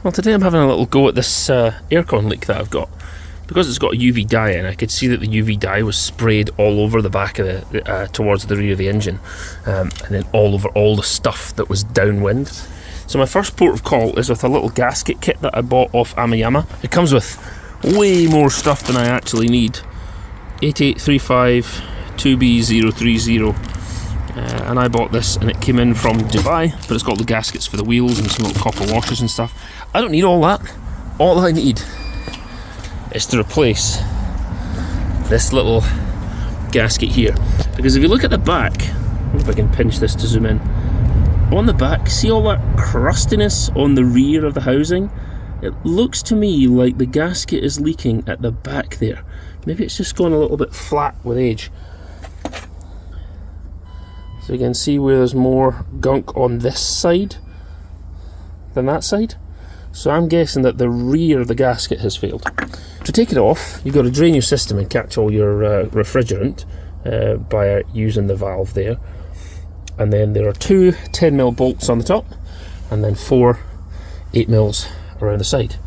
Well, today I'm having a little go at this aircon leak that I've got. Because it's got a UV dye in, I could see that the UV dye was sprayed all over the back of the, towards the rear of the engine, and then all over all the stuff that was downwind. So my first port of call is with a little gasket kit that I bought off Amayama. It comes with way more stuff than I actually need. 8835 2B030. And I bought this and it came in from Dubai, but it's got the gaskets for the wheels and some little copper washers and stuff. I don't need all that. All I need is to replace this little gasket here. Because if you look at the back, if I can pinch this to zoom in, on the back, see all that crustiness on the rear of the housing? It looks to me like the gasket is leaking at the back there. Maybe it's just gone a little bit flat with age. So you can see where there's more gunk on this side than that side. So I'm guessing that the rear of the gasket has failed. To take it off, you've got to drain your system and catch all your refrigerant by using the valve there. And then there are two 10mm bolts on the top, and then four 8mm around the side.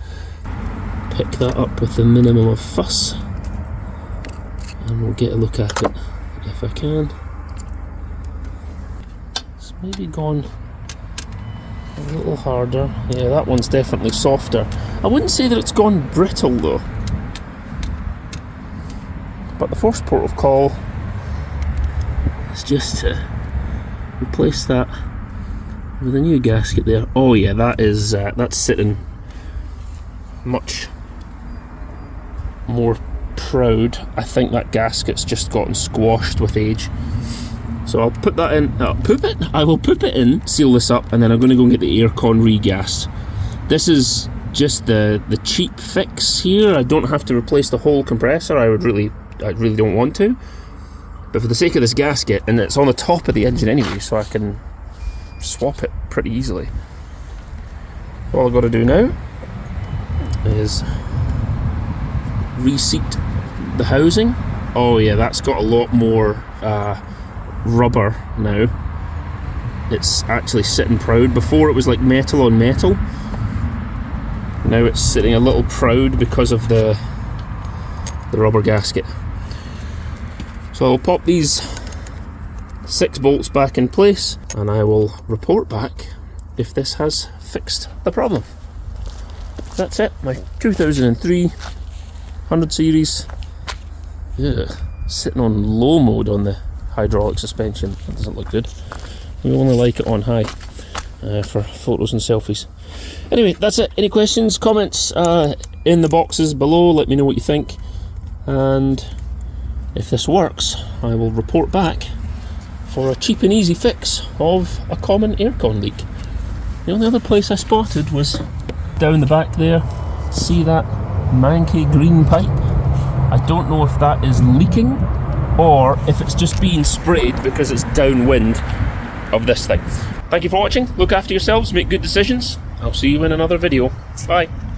Pick that up with the minimum of fuss, and we'll get a look at it if I can. Maybe gone a little harder. Yeah, that one's definitely softer. I wouldn't say that it's gone brittle though. But the first port of call is just to replace that with a new gasket there. Oh yeah, that is that's sitting much more proud. I think that gasket's just gotten squashed with age. So I'll put that in, I will poop it in, seal this up, and then I'm going to go and get the aircon regassed. This is just the cheap fix here. I don't have to replace the whole compressor. I really don't want to. But for the sake of this gasket, and it's on the top of the engine anyway, so I can swap it pretty easily. All I've got to do now is reseat the housing. Oh yeah, that's got a lot more rubber now. It's actually sitting proud. Before it was like metal on metal. Now it's sitting a little proud because of the rubber gasket. So I'll pop these 6 bolts back in place and I will report back if this has fixed the problem. That's it, my 2003 100 series. Yeah, sitting on low mode on the hydraulic suspension. That doesn't look good. We only like it on high for photos and selfies. Anyway, that's it. Any questions, comments in the boxes below. Let me know what you think, and if this works I will report back for a cheap and easy fix of a common aircon leak. The only other place I spotted was down the back there. See that manky green pipe? I don't know if that is leaking or if it's just being sprayed because it's downwind of this thing. Thank you for watching. Look after yourselves, make good decisions. I'll see you in another video. Bye.